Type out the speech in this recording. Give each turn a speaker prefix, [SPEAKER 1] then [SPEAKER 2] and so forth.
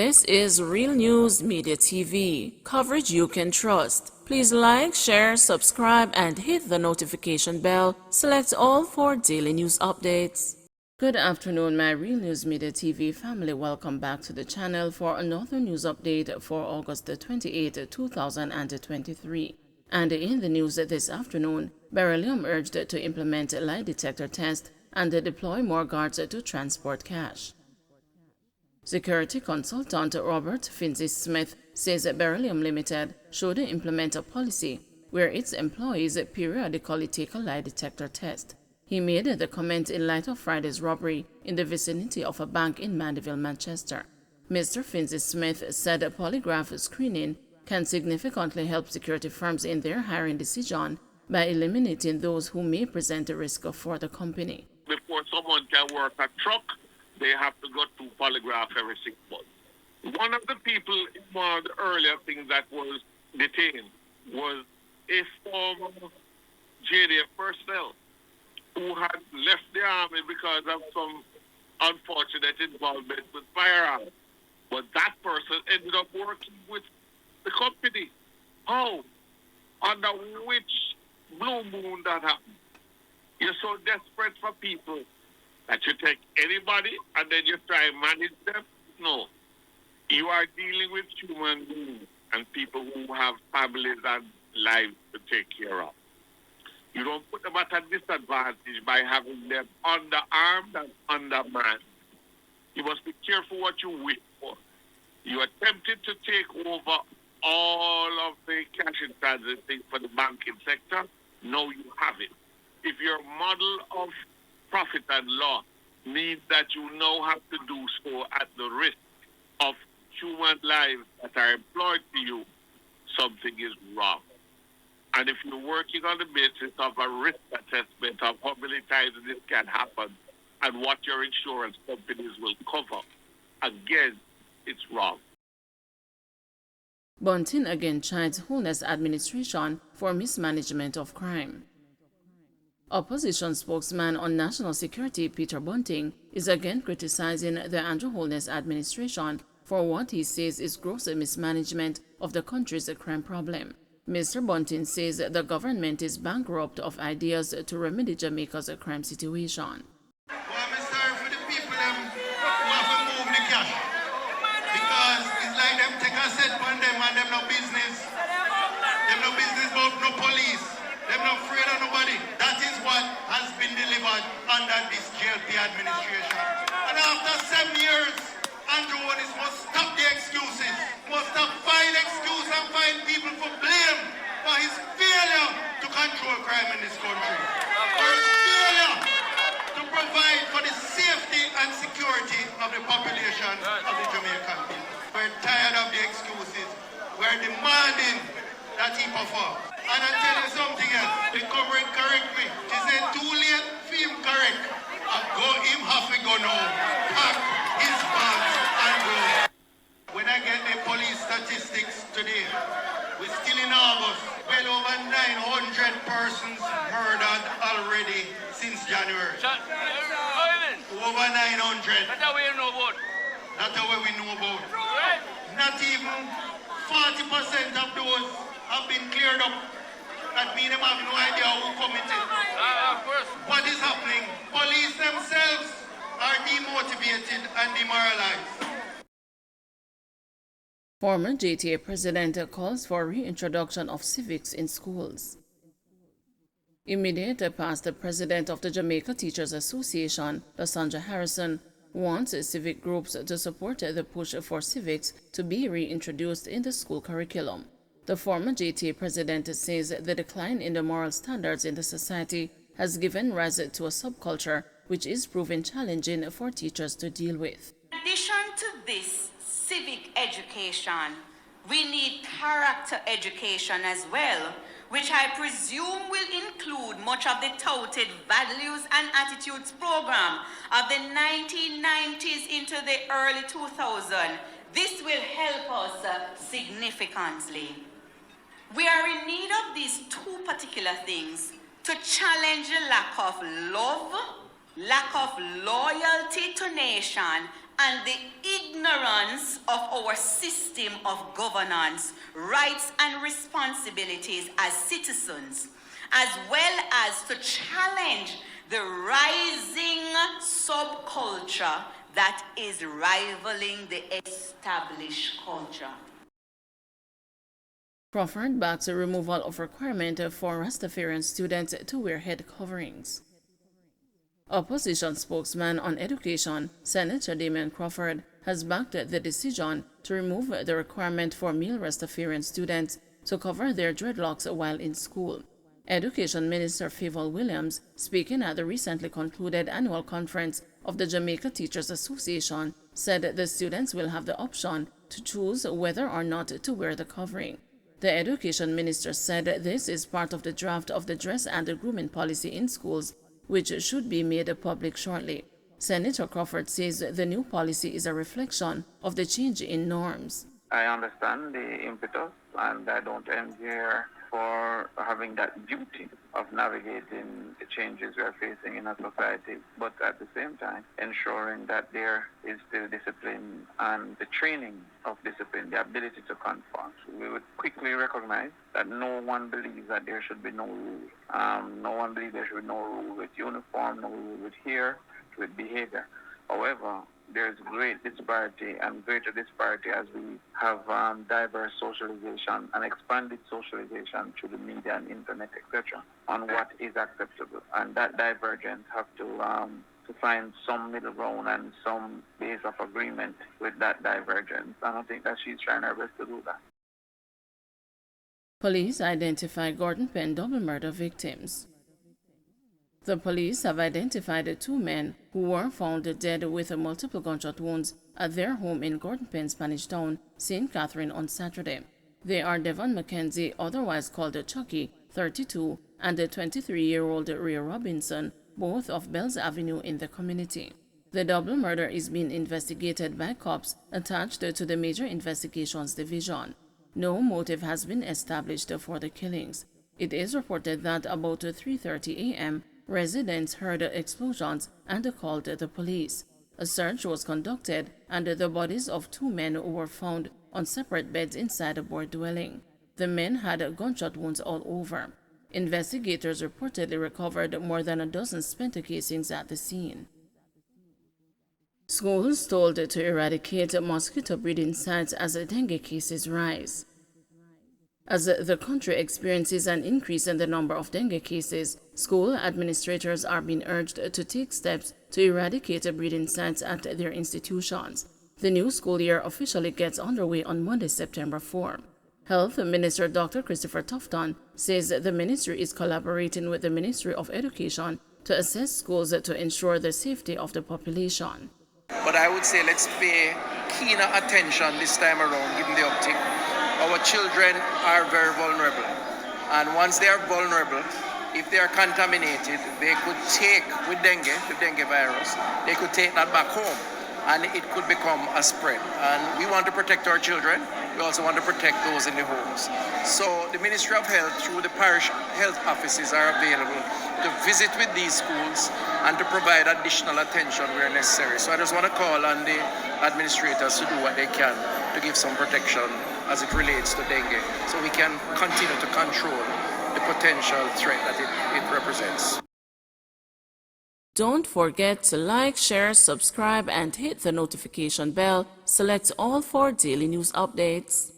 [SPEAKER 1] This is Real News Media TV, coverage you can trust. Please like, share, subscribe, and hit the notification bell. Select all for daily news updates. Good afternoon, my Real News Media TV family. Welcome back to the channel for another news update for August 28, 2023. And in the news this afternoon, Beryllium urged to implement a lie detector test and deploy more guards to transport cash. Security consultant Robert Finzi-Smith says Beryllium Limited should implement a policy where its employees periodically take a lie detector test. He made the comment in light of Friday's robbery in the vicinity of a bank in Mandeville, Manchester. Mr. Finzi-Smith said a polygraph screening can significantly help security firms in their hiring decision by eliminating those who may present a risk for the company.
[SPEAKER 2] Before someone can work a truck, they have to go through polygraph every 6 months. One of the people in one of the earlier things that was detained was a former JDF personnel who had left the army because of some unfortunate involvement with firearms. But that person ended up working with the company. How? Under which blue moon that happened? You're so desperate for people that you take anybody and then you try and manage them? No. You are dealing with human beings and people who have families and lives to take care of. You don't put them at a disadvantage by having them underarmed and undermanned. You must be careful what you wish for. You attempted to take over all of the cash in transit thing for the banking sector. No, you haven't. If your model of profit and loss means that you now have to do so at the risk of human lives that are employed to you, something is wrong. And if you're working on the basis of a risk assessment of how many times this can happen and what your insurance companies will cover, again, it's wrong.
[SPEAKER 1] Bunting again chides Holness administration for mismanagement of crime. Opposition spokesman on national security Peter Bunting is again criticizing the Andrew Holness administration for what he says is gross mismanagement of the country's crime problem. Mr. Bunting says the government is bankrupt of ideas to remedy Jamaica's crime situation.
[SPEAKER 3] Well, I'm sorry for the people who have to move the cash. Because it's like them take a set on them and them no business. Them no business about no police. Them not afraid of nobody. That is what has been delivered under this JLP administration. And after 7 years, Andrew Holness must stop the excuses. Must stop find excuse and find people for blame for his failure to control crime in this country. For his failure to provide for the safety and security of the population of the Jamaican people. We're tired of the excuses. We're demanding that he perform. And I tell you something else, the comrade correct me. He said too late, film correct. And go him have to go now. Pack his bags and go. When I get the police statistics today, we're still in August. Well over 900 persons murdered already since January. Over 900. That's the way we know about. That's the way we know about. Not even 40% of those have been cleared up. That means them have no idea who committed. What is happening? Police themselves are demotivated and demoralized.
[SPEAKER 1] Former JTA president calls for reintroduction of civics in schools. Immediate past president of the Jamaica Teachers Association, Lysandra Harrison, wants civic groups to support the push for civics to be reintroduced in the school curriculum. The former JTA president says the decline in the moral standards in the society has given rise to a subculture which is proving challenging for teachers to deal with.
[SPEAKER 4] In addition to this civic education, we need character education as well, which I presume will include much of the touted values and attitudes program of the 1990s into the early 2000s. This will help us significantly. We are in need of these two particular things to challenge the lack of love, lack of loyalty to nation, and the ignorance of our system of governance, rights and responsibilities as citizens, as well as to challenge the rising subculture that is rivaling the established culture.
[SPEAKER 1] Crawford backs a removal of requirement for Rastafarian students to wear head coverings. Opposition spokesman on education, Senator Damian Crawford, has backed the decision to remove the requirement for male Rastafarian students to cover their dreadlocks while in school. Education Minister Favour Williams, speaking at the recently concluded annual conference of the Jamaica Teachers Association, said the students will have the option to choose whether or not to wear the covering. The Education Minister said this is part of the draft of the dress and the grooming policy in schools, which should be made public shortly. Senator Crawford says the new policy is a reflection of the change in norms.
[SPEAKER 5] I understand the impetus, and I don't envy her for having that duty of navigating the changes we are facing in our society, but at the same time ensuring that there is still discipline and the training of discipline, the ability to conform. We would quickly recognize that no one believes that there should be no rule. No one believes there should be no rule with uniform, no rule with hair, with behavior. However, there's great disparity and greater disparity as we have diverse socialization and expanded socialization through the media and internet, etc., on what is acceptable. And that divergence have to find some middle ground and some base of agreement with that divergence. And I think that she's trying her best to do that.
[SPEAKER 1] Police identify Gordon Penn double murder victims. The police have identified two men who were found dead with multiple gunshot wounds at their home in Gordon Penn, Spanish Town, St. Catherine on Saturday. They are Devon McKenzie, otherwise called Chucky, 32, and the 23-year-old Ray Robinson, both of Bells Avenue in the community. The double murder is being investigated by cops attached to the Major Investigations Division. No motive has been established for the killings. It is reported that about 3:30 a.m., residents heard explosions and called the police. A search was conducted and the bodies of two men were found on separate beds inside a board dwelling. The men had gunshot wounds all over. Investigators reportedly recovered more than a dozen splinter casings at the scene. Schools told to eradicate mosquito breeding sites as dengue cases rise. As the country experiences an increase in the number of dengue cases, school administrators are being urged to take steps to eradicate breeding sites at their institutions. The new school year officially gets underway on Monday, September 4. Health Minister Dr. Christopher Tufton says the ministry is collaborating with the Ministry of Education to assess schools to ensure the safety of the population.
[SPEAKER 6] But I would say let's pay keener attention this time around, given the uptick. Our children are very vulnerable, and once they are vulnerable, if they are contaminated, they could take with dengue, the dengue virus, they could take that back home, and it could become a spread. And we want to protect our children. We also want to protect those in the homes. So the Ministry of Health, through the parish health offices, are available to visit with these schools and to provide additional attention where necessary. So I just want to call on the administrators to do what they can to give some protection as it relates to dengue, so we can continue to control the potential threat that it represents.
[SPEAKER 1] Don't forget to like, share, subscribe, and hit the notification bell. Select all for daily news updates.